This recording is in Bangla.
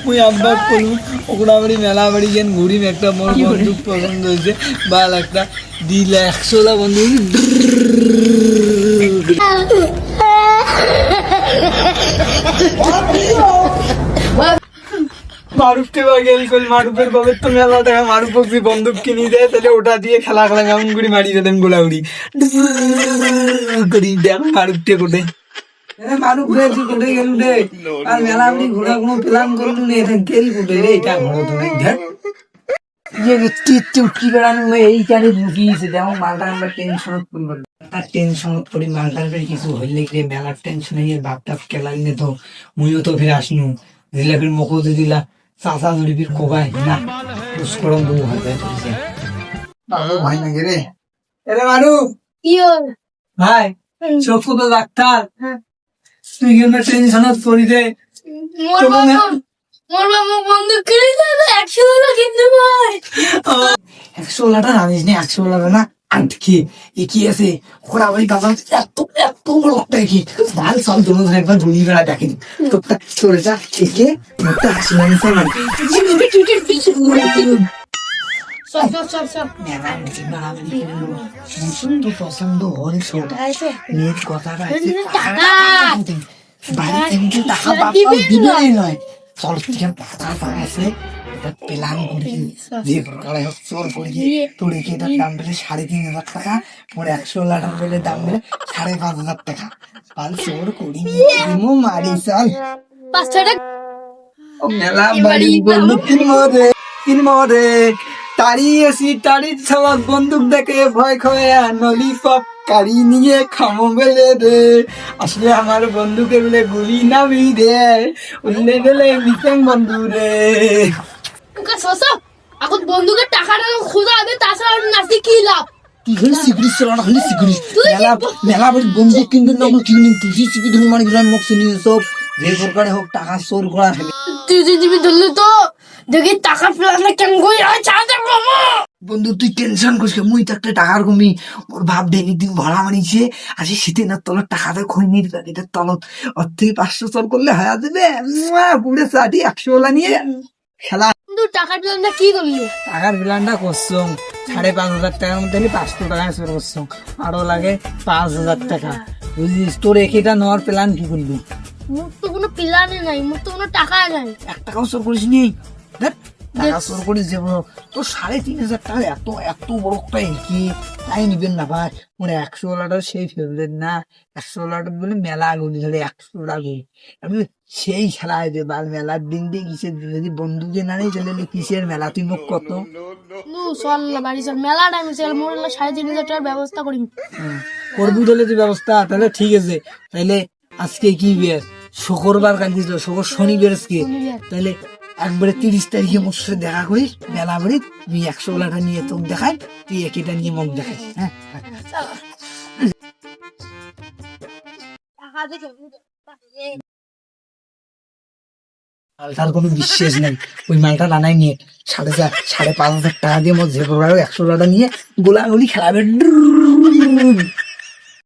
মুই আব্বা করলু ওকড়া বাড়ি মেলা বাড়ি গেন ঘুরিম একটা মোর বন্দুক পছন্দ হয়েছে বাল একটা দিলে 100লা বন্দুক মারুফকে বা গেল কল মারুফের বাবার তো মেলা টাকা মারুফ যদি বন্দুক কিনি দেয় তাহলে ওটা দিয়ে খেলা খেলা এমন করে মারি দেন গোলাগুড়ি করি দেখ মারুফকে কোটে মারুফ তুই কোটে গেল রে আর মেলা বাড়ি ঘোরা কোনো প্ল্যান করলু নে এটা গেল কোটে রে এটা ঘোরা তুমি দেখ যে উঠকি বেড়ানো এই জানি ঢুকিয়েছে দেখো মালটা আমরা টেনশন করবো তার টেনশন করি মালটার কিছু হইলে গিয়ে মেলার টেনশন হয়ে বাপ টাপ কেলাই নে তো মুইও তো ফিরে আসনু জিলাপির মুখও দিলা চাষা জড়িপির কোবাই না দুষ্করম বহু হয় যায় বাবু ভাই না গে রে এরে মারু ভাই চোখু তো ডাক্তার তুই কেন টেনশন করি রে মোর বাবা বন্ধু কিনে দেবে 100 কিনতে ভাই 100টা জানিস না 100 না আটকে কি আছে ওরা ওই গাছ এত এত বড় একটা কি ভাল সব দুনো ধরে একবার ঘুরিয়ে বেড়া দেখেনি তোরটা চলে যা একে মোটা হাসি মানছে মানে সব তো পছন্দ হল সব মেয়ের কথাটা বাড়ি থেকে টাকা বাবা দিবেই নয় চল থেকে টাকা আছে প্ল্যান করি যে প্রকারে হোক চোর করি তোর এটার দাম বেড়ে 3,500 টাকা মোর 100 টাকা বেড়ে দাম বেড়ে 5,500 টাকা পাল চোর করি মারি চল 5 টাকা ও মেলা বাড়ি বন্ধু কিনমরে তাড়ির সবার বন্দুক দেখে ভয় খয়ে ললিপপ কারি নিয়ে খামো বেলে রে আসলে আমার বন্দুকে বলে গুলি নাবি রে উল্লে গেলে মিসেং বন্ধু রে এখন বন্ধুকে টাকাটা খোঁজা হবে তাছাড়া নাচতে কি লাভ তুই হলি সিকিউরিটি চালানো হলি সিকিউরিটি মেলা বাড়ি বন্দুক কিনতে না কিনি তুই সিকিউরিটি মানে গেলাম মুখ শুনি সব যে সরকারে হোক টাকা চোর করা ফেলে তুই ধরলি তো দেখি টাকা প্ল্যানটা কেমন করে চাঁদা বাবা বন্ধু তুই টেনশন করিস মুই তো একটা টাকার কমি ওর ভাব ডেনি দিন ভাড়া মানিছে আজকে শীতে না তলত টাকাটা খই নিয়ে দিবে এটার তলত ওর থেকে 500 চল করলে হয়ে যাবে পুরে চাটি 100 নিয়ে খেলা কিন্তু টাকার প্ল্যানটা কি করলি টাকার প্ল্যানটা করছো 5,500 টাকার মধ্যে 500 টাকা শুরু করছো আরো লাগে 5,000 টাকা বুঝলিস তোর একেটা নেওয়ার প্ল্যান কি করবি মোর তো কোনো প্ল্যানই নাই মোর তো কোনো টাকা নাই 1 টাকাও চোর করিস নি টাকা চোর করিস যে তোর 3,500 টাকা এত এত বড় একটা কি তাই নিবেন না ভাই মানে 100 সেই ফেভারিট না 100 বলে মেলা গুলি ধরে 100 টাকা আমি সেই খেলা যে বাল মেলার দিন দিয়ে কিসের যদি বন্ধু যে না নেই চলে কিসের মেলা তুই মুখ কত চল বাড়ি চল মেলা টাইম চল মোর 3,500 টাকার ব্যবস্থা করি করবি তাহলে তুই ব্যবস্থা তাহলে ঠিক আছে তাহলে আজকে কি বের শুক্রবার কান্দিস শুক্র শনিবার আজকে তাহলে একবারে 30 তারিখে মোর সাথে দেখা করিস মেলা বাড়ি তুই 100 টাকা নিয়ে তোকে দেখাই তুই একেটা নিয়ে মুখ দেখাই হ্যাঁ মালটার কোনো বিশ্বাস নেই ওই মালটা রানাই নিয়ে 5,500 টাকা দিয়ে মোট যে 100 টাকা নিয়ে গোলাগুলি খেলাবে